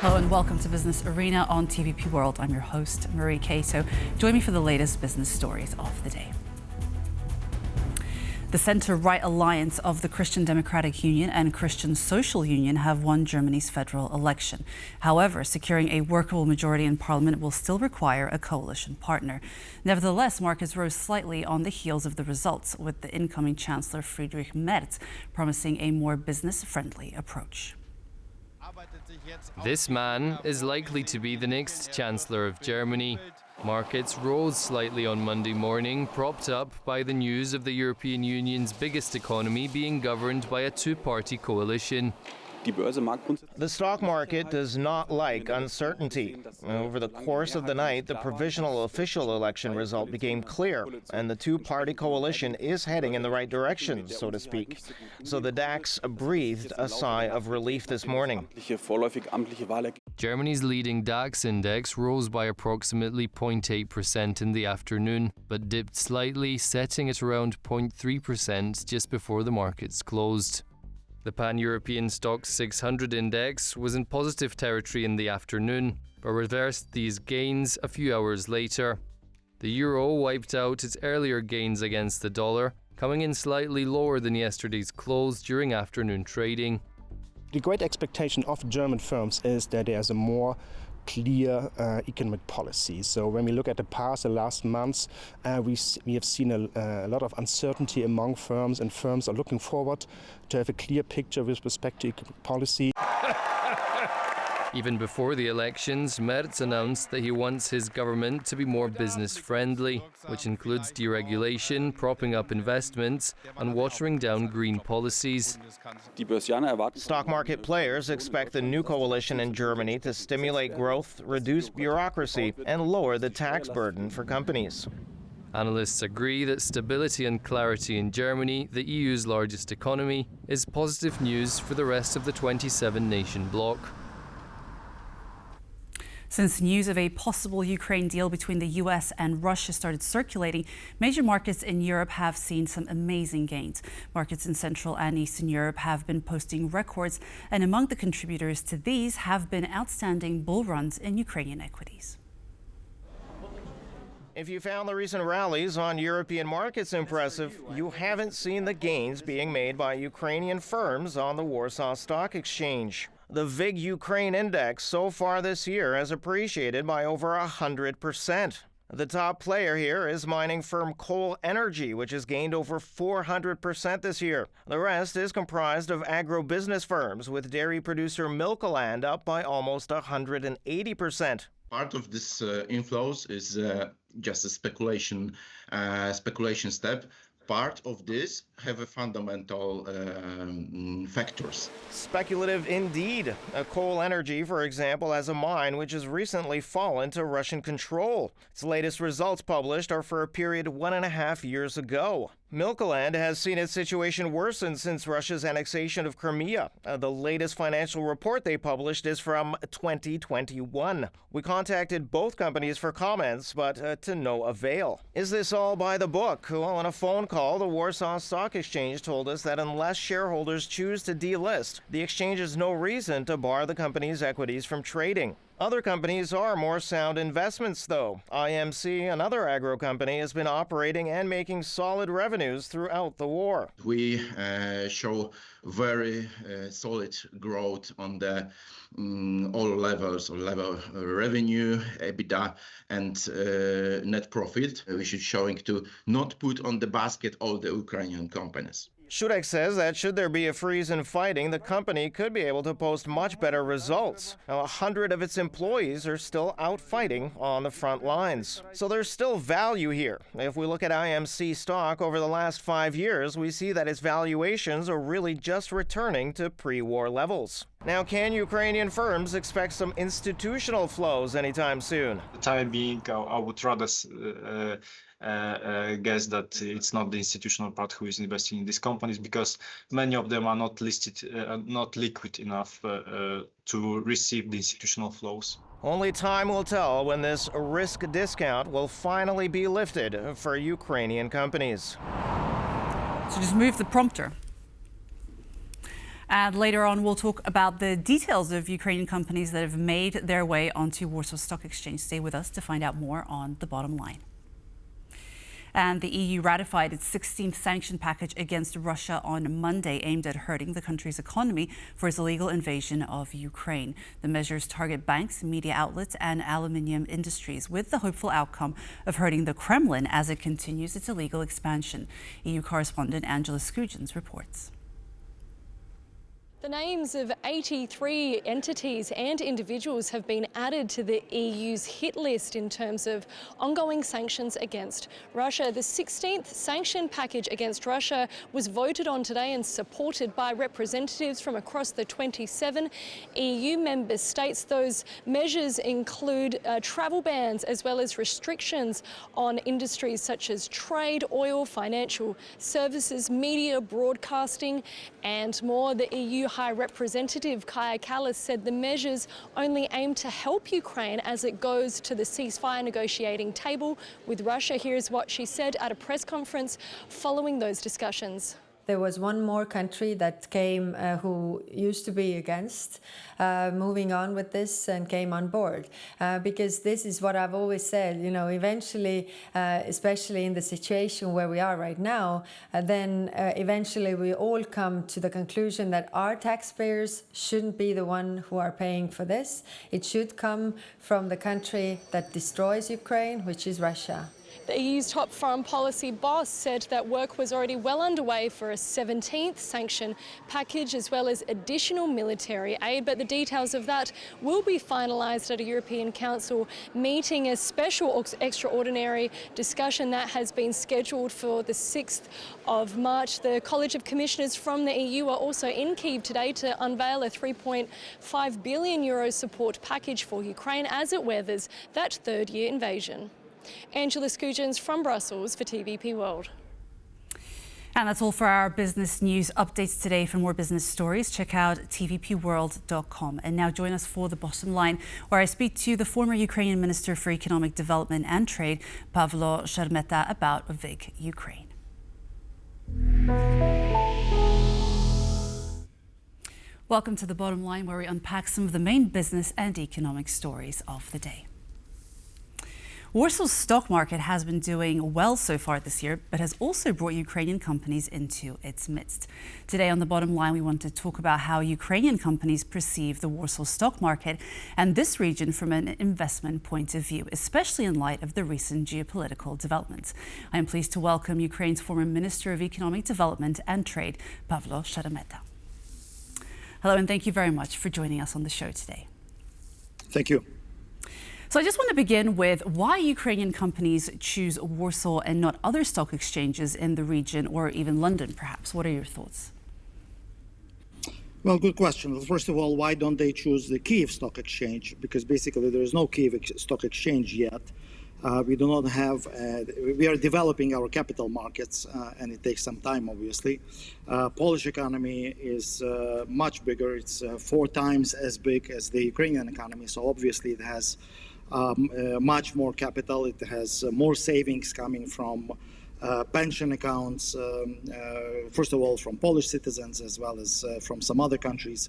Hello and welcome to Business Arena on TVP World. I'm your host, Marie Cato. Join me for the latest business stories of the day. The centre-right alliance of the Christian Democratic Union and Christian Social Union have won Germany's federal election. However, securing a workable majority in parliament will still require a coalition partner. Nevertheless, markets rose slightly on the heels of the results, with the incoming Chancellor Friedrich Merz promising a more business-friendly approach. This man is likely to be the next Chancellor of Germany. Markets rose slightly on Monday morning, propped up by the news of the European Union's biggest economy being governed by a two-party coalition. The stock market does not like uncertainty. Over the course of the night, the provisional official election result became clear, and the two-party coalition is heading in the right direction, so to speak. So the DAX breathed a sigh of relief this morning. Germany's leading DAX index rose by approximately 0.8% in the afternoon, but dipped slightly, setting at around 0.3% just before the markets closed. The Pan-European Stoxx 600 index was in positive territory in the afternoon, but reversed these gains a few hours later. The euro wiped out its earlier gains against the dollar, coming in slightly lower than yesterday's close during afternoon trading. The great expectation of German firms is that there's a more clear economic policy. So when we look at the last months, we have seen a lot of uncertainty among firms, and firms are looking forward to have a clear picture with respect to economic policy. Even before the elections, Merz announced that he wants his government to be more business-friendly, which includes deregulation, propping up investments, and watering down green policies. Stock market players expect the new coalition in Germany to stimulate growth, reduce bureaucracy, and lower the tax burden for companies. Analysts agree that stability and clarity in Germany, the EU's largest economy, is positive news for the rest of the 27-nation bloc. Since news of a possible Ukraine deal between the US and Russia started circulating, major markets in Europe have seen some amazing gains. Markets in Central and Eastern Europe have been posting records, and among the contributors to these have been outstanding bull runs in Ukrainian equities. If you found the recent rallies on European markets impressive, you haven't seen the gains being made by Ukrainian firms on the Warsaw Stock Exchange. The VIG Ukraine index so far this year has appreciated by over 100%. The top player here is mining firm Koil Energy, which has gained over 400% this year. The rest is comprised of agribusiness firms, with dairy producer Milkeland up by almost 180%. Part of this inflows is just a speculation step. Part of this have a fundamental factors. Speculative indeed. Koil Energy, for example, has a mine which has recently fallen to Russian control. Its latest results published are for a period 1.5 years ago. Milkeland has seen its situation worsen since Russia's annexation of Crimea. The latest financial report they published is from 2021. We contacted both companies for comments, but to no avail. Is this all by the book? Well, on a phone call, the Warsaw Stock Exchange told us that unless shareholders choose to delist, the exchange has no reason to bar the company's equities from trading. Other companies are more sound investments, though. IMC, another agro company, has been operating and making solid revenues throughout the war. We show very solid growth on the all levels, or level revenue, EBITDA, and net profit. We should showing to not put on the basket all the Ukrainian companies. Shutek says that should there be a freeze in fighting, the company could be able to post much better results. Now, 100 of its employees are still out fighting on the front lines. So there's still value here. If we look at IMC stock over the last 5 years, we see that its valuations are really just returning to pre-war levels. Now, can Ukrainian firms expect some institutional flows anytime soon? For the time being, I would rather guess that it's not the institutional part who is investing in these companies, because many of them are not listed, not liquid enough to receive the institutional flows. Only time will tell when this risk discount will finally be lifted for Ukrainian companies. So just move the prompter. And later on, we'll talk about the details of Ukrainian companies that have made their way onto Warsaw Stock Exchange. Stay with us to find out more on The Bottom Line. And the EU ratified its 16th sanction package against Russia on Monday, aimed at hurting the country's economy for its illegal invasion of Ukraine. The measures target banks, media outlets, and aluminium industries, with the hopeful outcome of hurting the Kremlin as it continues its illegal expansion. EU correspondent Angela Skujins reports. The names of 83 entities and individuals have been added to the EU's hit list in terms of ongoing sanctions against Russia. The 16th sanction package against Russia was voted on today and supported by representatives from across the 27 EU member states. Those measures include travel bans as well as restrictions on industries such as trade, oil, financial services, media, broadcasting and more. The EU High Representative Kaja Kallas said the measures only aim to help Ukraine as it goes to the ceasefire negotiating table with Russia. Here's what she said at a press conference following those discussions. There was one more country that came who used to be against moving on with this and came on board because this is what I've always said, you know, eventually, especially in the situation where we are right now, then eventually we all come to the conclusion that our taxpayers shouldn't be the one who are paying for this. It should come from the country that destroys Ukraine, which is Russia. The EU's top foreign policy boss said that work was already well underway for a 17th sanction package as well as additional military aid, but the details of that will be finalised at a European Council meeting, a special extraordinary discussion that has been scheduled for the 6th of March. The College of Commissioners from the EU are also in Kyiv today to unveil a €3.5 billion support package for Ukraine as it weathers that third-year invasion. Angela Skujins from Brussels for TVP World. And that's all for our business news updates today. For more business stories, check out tvpworld.com. And now join us for The Bottom Line, where I speak to the former Ukrainian Minister for Economic Development and Trade, Pavlo Sheremeta, about VIG Ukraine. Welcome to The Bottom Line, where we unpack some of the main business and economic stories of the day. Warsaw's stock market has been doing well so far this year, but has also brought Ukrainian companies into its midst. Today on The Bottom Line, we want to talk about how Ukrainian companies perceive the Warsaw stock market and this region from an investment point of view, especially in light of the recent geopolitical developments. I am pleased to welcome Ukraine's former Minister of Economic Development and Trade, Pavlo Sheremeta. Hello, and thank you very much for joining us on the show today. Thank you. So I just want to begin with why Ukrainian companies choose Warsaw and not other stock exchanges in the region or even London, perhaps. What are your thoughts? Well, good question. Well, first of all, why don't they choose the Kyiv Stock Exchange? Because basically there is no Kyiv Stock Exchange yet. We do not have, we are developing our capital markets and it takes some time, obviously. Polish economy is much bigger. It's 4 times as big as the Ukrainian economy. So obviously it has much more capital. It has more savings coming from pension accounts, first of all from Polish citizens as well as from some other countries.